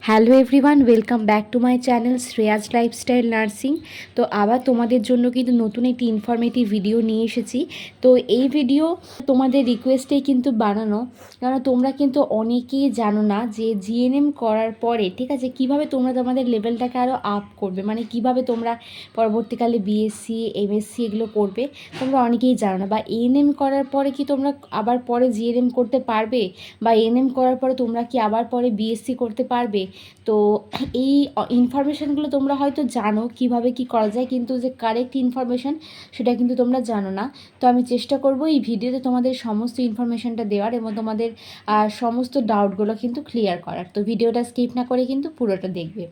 Hello everyone, welcome back to my channel Shreya's lifestyle nursing. তো আবার তোমাদের জন্য কিন্তু নতুন একটি ইনফরমেটিভ ভিডিও নিয়ে এসেছি। তো এই ভিডিও তোমাদের রিকোয়েস্টেই কিন্তু বানানো, কারণ তোমরা কিন্তু অনেকেই জানো না যে জিএনএম করার পরে ঠিক আছে কিভাবে তোমরা তোমাদের লেভেলটাকে আরও আপ করবে, মানে কিভাবে তোমরা পরবর্তীকালে বিএসসি এমএসসি এগুলো করবে। তোমরা অনেকেই জানো না, বা এএনএম করার পরে কি তোমরা আবার পরে জিএনএম করতে পারবে, বা এএনএম করার পরে তোমরা কি আবার পরে বিএসসি করতে পারবে। তো এই ইনফরমেশানগুলো তোমরা হয়তো জানো কিভাবে কি করা যায়, কিন্তু যে কারেক্ট ইনফরমেশান সেটা কিন্তু তোমরা জানো না। তো আমি চেষ্টা করব এই ভিডিওতে তোমাদের সমস্ত ইনফরমেশানটা দেওয়ার এবং তোমাদের সমস্ত ডাউটগুলো কিন্তু ক্লিয়ার করার। তো ভিডিওটা স্কিপ না করে কিন্তু পুরোটা দেখবে।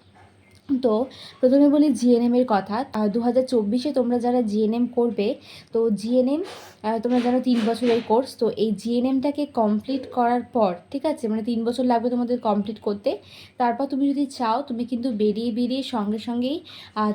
তো প্রথমে বলি জিএনএমের কথা। 2024-এ তোমরা যারা জিএনএম করবে, তো জিএনএম তোমরা জানো 3 বছরের কোর্স। তো এই জিএনএমটাকে কমপ্লিট করার পর ঠিক আছে, মানে 3 বছর লাগবে তোমাদের কমপ্লিট করতে। তারপর তুমি যদি চাও তুমি কিন্তু বেরিয়ে সঙ্গে সঙ্গেই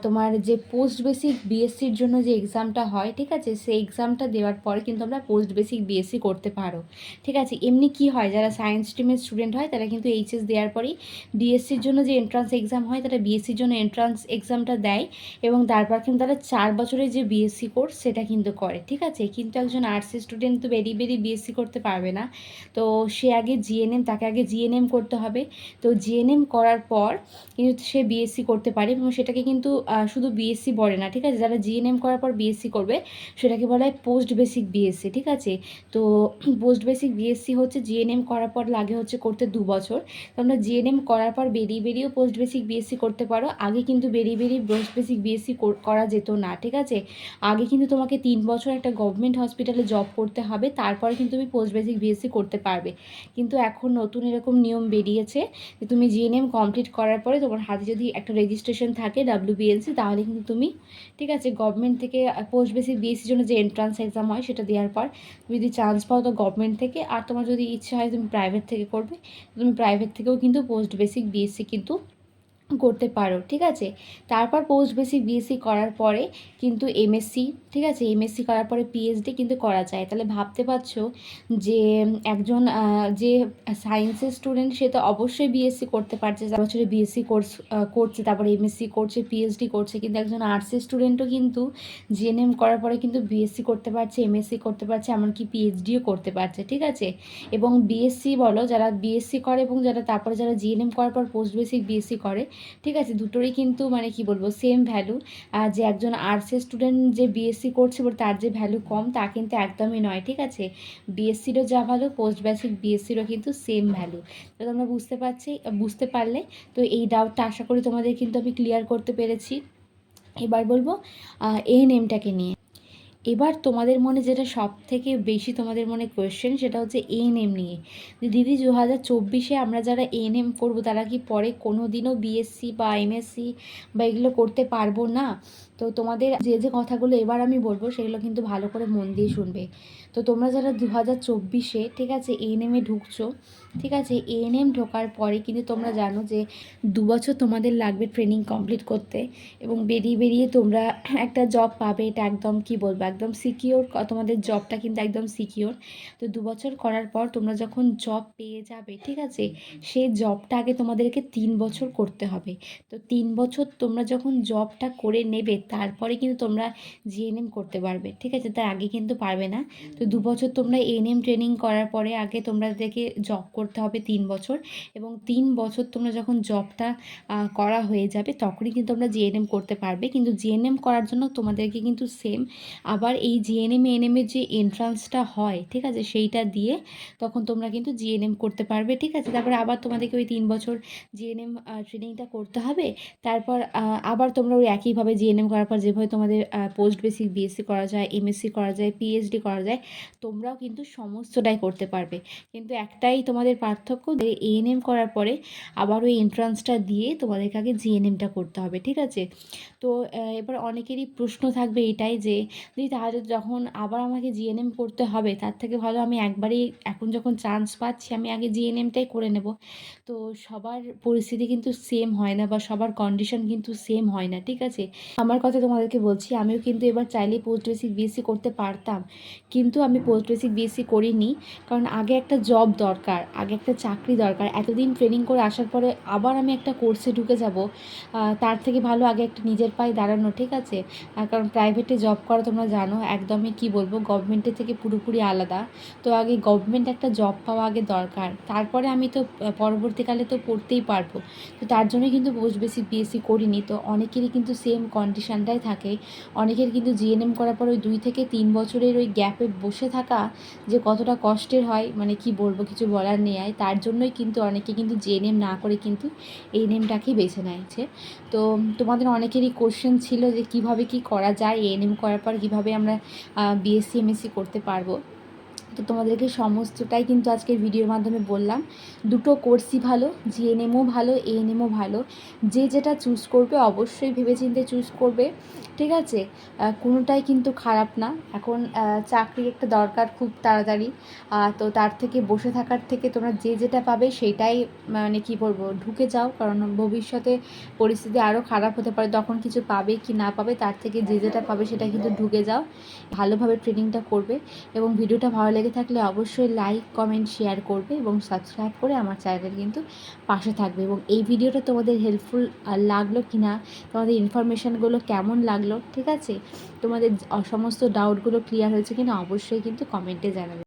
তোমার যে পোস্ট বেসিক বিএসসির জন্য যে এক্সামটা হয় ঠিক আছে, সেই এক্সামটা দেওয়ার পর কিন্তু আমরা পোস্ট বেসিক বিএসসি করতে পারো। ঠিক আছে, এমনি কি হয়, যারা সায়েন্স স্ট্রিমের স্টুডেন্ট হয় তারা কিন্তু এইচএস দেওয়ার পরেই ডিএসসির জন্য যে এন্ট্রান্স এক্সাম হয় তারা বিএসসির জন্য এন্ট্রান্স এক্সামটা দেয়, এবং তারপর কিন্তু তারা 4 বছরের যে বিএসসি কোর্স সেটা কিন্তু করে। ঠিক আছে, কিন্তু একজন আর্টসের স্টুডেন্ট তো বেরিয়ে বিএসসি করতে পারবে না। তো সে আগে জিএনএম, তাকে আগে জিএনএম করতে হবে। তো জিএনএম করার পর কিন্তু সে বিএসসি করতে পারে, এবং সেটাকে কিন্তু শুধু বিএসসি বলে না। ঠিক আছে, যারা জিএনএম করার পর বিএসসি করবে সেটাকে বলা হয় পোস্ট বেসিক বিএসসি। ঠিক আছে, তো পোস্ট বেসিক বিএসসি হচ্ছে জিএনএম করার পর লাগে হচ্ছে করতে 2 বছর। তোমরা জিএনএম করার পর বেরিয়েও পোস্ট বেসিক বিএসসি করতে পারো। আগে কিন্তু বেরিয়ে পোস্ট বেসিক বিএসসি করা যেত না। ঠিক আছে, আগে কিন্তু তোমাকে 3 বছর একটা গভর্নমেন্ট হসপিটালে জব করতে হবে, তারপরে কিন্তু তুমি পোস্ট বেসিক বিএসসি করতে পারবে। কিন্তু এখন নতুন এরকম নিয়ম বেরিয়েছে যে তুমি জিএনএম কমপ্লিট করার পরে তোমার হাতে যদি একটা রেজিস্ট্রেশন থাকে ডাব্লিউবিএলসি, তাহলে কিন্তু তুমি ঠিক আছে গভর্নমেন্ট থেকে পোস্ট বেসিক বিএসসির জন্য যে এন্ট্রান্স এক্সাম হয় সেটা দেওয়ার পর তুমি যদি চান্স পাও তো গভর্নমেন্ট থেকে, আর তোমার যদি ইচ্ছা হয় তুমি প্রাইভেট থেকে করবে, তুমি প্রাইভেট থেকেও কিন্তু পোস্ট বেসিক বিএসসি কিন্তু করতে পারো। ঠিক আছে, তারপর পোস্ট বেসিক বিএসসি করার পরে কিন্তু এমএসসি, ঠিক আছে, এমএসসি করার পরে পিএইচডি কিন্তু করা যায়। তাহলে ভাবতে পারছো যে একজন যে সায়েন্সের স্টুডেন্ট সে তো অবশ্যই বিএসসি করতে পারছে, 4 বছরে বিএসসি কোর্স করছে, তারপরে এমএসসি করছে, পিএইচডি করছে। কিন্তু একজন আর্টসের স্টুডেন্টও কিন্তু জিএনএম করার পরে কিন্তু বিএসসি করতে পারছে, এমএসসি করতে পারছে, এমনকি পিএইচডিও করতে পারছে। ঠিক আছে, এবং বিএসসি বলো, যারা বিএসসি করে এবং তারপরে যারা জিএনএম করার পর পোস্ট বেসিক বিএসসি করে, ঠিক আছে, দুটোরই কিন্তু মানে কি বলবো সেম ভ্যালু। আর যে একজন আর্টসের স্টুডেন্ট যে বিএসসি করছে বলে তার যে ভ্যালু কম তা কিন্তু একদমই নয়। ঠিক আছে, বিএসসিরও যা ভ্যালু পোস্ট বেসিক বিএসসিরও কিন্তু সেম ভ্যালু। তো তোমরা বুঝতে পারলে। তো এই ডাউটটা আশা করি তোমাদের কিন্তু আমি ক্লিয়ার করতে পেরেছি। এবার বলবো এএনএমটাকে নিয়ে। এবার তোমাদের মনে যেটা সব থেকে বেশি তোমাদের মনে কোয়েশ্চেন সেটা হচ্ছে এএনএম নিয়ে, যে দিদি 2024-এ আমরা যারা এএনএম করবো তারা কি পরে কোনো দিনও বিএসসি বা এমএসসি বা এগুলো করতে পারবো না। তো তোমাদের যে কথাগুলো এবার আমি বলবো সেগুলো কিন্তু ভালো করে মন দিয়ে শুনবে। তো তোমরা যারা 2024-এ ঠিক আছে এএনএমে ঢুকছো, ঠিক আছে, এএনএম ঢোকার পরে কিন্তু তোমরা জানো যে 2 বছর তোমাদের লাগবে ট্রেনিং কমপ্লিট করতে, এবং বেরিয়ে তোমরা একটা জব পাবে। এটা একদম কি বলবো একদম সিকিওর, তোমাদের জবটা কিন্তু একদম সিকিওর। তো 2 বছর করার পর তোমরা যখন জব পেয়ে যাবে ঠিক আছে, সেই জবটা আগে তোমাদেরকে 3 বছর করতে হবে। তো 3 বছর তোমরা যখন জবটা করে নেবে তারপরে কিন্তু তোমরা জিএনএম করতে পারবে। ঠিক আছে, তার আগে কিন্তু পারবে না। তো 2 বছর তোমরা এএনএম ট্রেনিং করার পরে আগে তোমাদেরকে জব করতে হবে 3 বছর, এবং 3 বছর তোমরা যখন জবটা করা হয়ে যাবে তখনই কিন্তু তোমরা জিএনএম করতে পারবে। কিন্তু জিএনএম করার জন্য তোমাদেরকে কিন্তু সেম আবার এই জিএনএম এএনএমের যে এন্ট্রান্সটা হয় ঠিক আছে সেইটা দিয়ে তখন তোমরা কিন্তু জিএনএম করতে পারবে। ঠিক আছে, তারপরে আবার তোমাদেরকে ওই 3 বছর জিএনএম ট্রেনিংটা করতে হবে। তারপর আবার তোমরা ওই একইভাবে জিএনএম করার পর যেভাবে তোমাদের পোস্ট বেসিক বিএসসি করা যায়, এমএসসি করা যায়, পিএইচডি করা যায়, তোমরাও কিন্তু সমস্তটাই করতে পারবে। কিন্তু একটাই তোমাদের পার্থক্য, যে এএনএম করার পরে আবার ওই এন্ট্রান্সটা দিয়ে তোমাদেরকে আগে জিএনএমটা করতে হবে। ঠিক আছে, তো এবার অনেকেরই প্রশ্ন থাকবে এটাই যে দিদি তাহলে যখন আবার আমাকে জিএনএম করতে হবে তার থেকে ভালো আমি একবারেই এখন যখন চান্স পাচ্ছি আমি আগে জিএনএমটাই করে নেব। তো সবার পরিস্থিতি কিন্তু সেম হয় না, বা সবার কন্ডিশন কিন্তু সেম হয় না। ঠিক আছে, আমার কথা তোমাদেরকে বলছি, আমিও কিন্তু এবার চাইলেই পোস্ট বেসিক বিএসসি করতে পারতাম, কিন্তু আমি পোস্ট বেসিক বিএসসি করিনি, কারণ আগে একটা জব দরকার, আগে একটা চাকরি দরকার। এতদিন ট্রেনিং করে আসার পরে আবার আমি একটা কোর্সে ঢুকে যাব, তার থেকে ভালো আগে একটা নিজের পায়ে দাঁড়ানো, ঠিক আছে? কারণ প্রাইভেটে জব করা তোমরা জানো একদমই কি বলবো গভর্নমেন্টের থেকে পুরোপুরি আলাদা। তো আগে গভর্নমেন্ট একটা জব পাওয়া আগে দরকার, তারপরে আমি তো পরবর্তীকালে তো পড়তেই পারবো। তো তার জন্যই কিন্তু পোস্ট বেসিক বিএসসি করিনি। তো অনেকেরই কিন্তু সেম কন্ডিশানটাই থাকে। অনেকের কিন্তু জিএনএম করার পর ওই 2 থেকে 3 বছরের ওই গ্যাপে বসে থাকা যে কতটা কষ্টের হয়, মানে কি বলবো, কিছু বলার নেই। তার জন্যই কিন্তু অনেকে কিন্তু জিএনএম না করে কিন্তু এএনএমটাকেই বেছে নেয়ছে। তো তোমাদের অনেকেরই কোশ্চেন ছিল যে কিভাবে কি করা যায়, এএনএম করার পর কীভাবে আমরা বিএসসি এমএসসি করতে পারবো। তো তোমাদেরকে সমস্তটাই কিন্তু আজকের ভিডিওর মাধ্যমে বললাম। দুটো কোর্সই ভালো, জিএনএমও ভালো, এএনএমও ভালো। যে যেটা চুজ করবে অবশ্যই ভেবেচিন্তে চুজ করবে, ঠিক আছে? কোনোটাই কিন্তু খারাপ না। এখন চাকরি একটা দরকার খুব তাড়াতাড়ি, তো তার থেকে বসে থাকার থেকে তোমরা যে যেটা পাবে সেইটাই মানে কি বলবো ঢুকে যাও, কারণ ভবিষ্যতে পরিস্থিতি আরও খারাপ হতে পারে, তখন কিছু পাবে কি না পাবে, তার থেকে যে যেটা পাবে সেটা কিন্তু ঢুকে যাও, ভালোভাবে ট্রেনিংটা করবে। এবং ভিডিওটা ভালো লেগে থাকলে অবশ্যই লাইক কমেন্ট শেয়ার করবে এবং সাবস্ক্রাইব করে আমার চ্যানেলের কিন্তু পাশে থাকবে। এবং এই ভিডিওটা তোমাদের হেল্পফুল লাগলো কি না, তোমাদের ইনফরমেশানগুলো কেমন লাগলো, ঠিক আছে? তোমাদের সমস্ত ডাউটগুলো ক্লিয়ার হয়েছে কিনা অবশ্যই কিন্তু কমেন্টে জানাবে।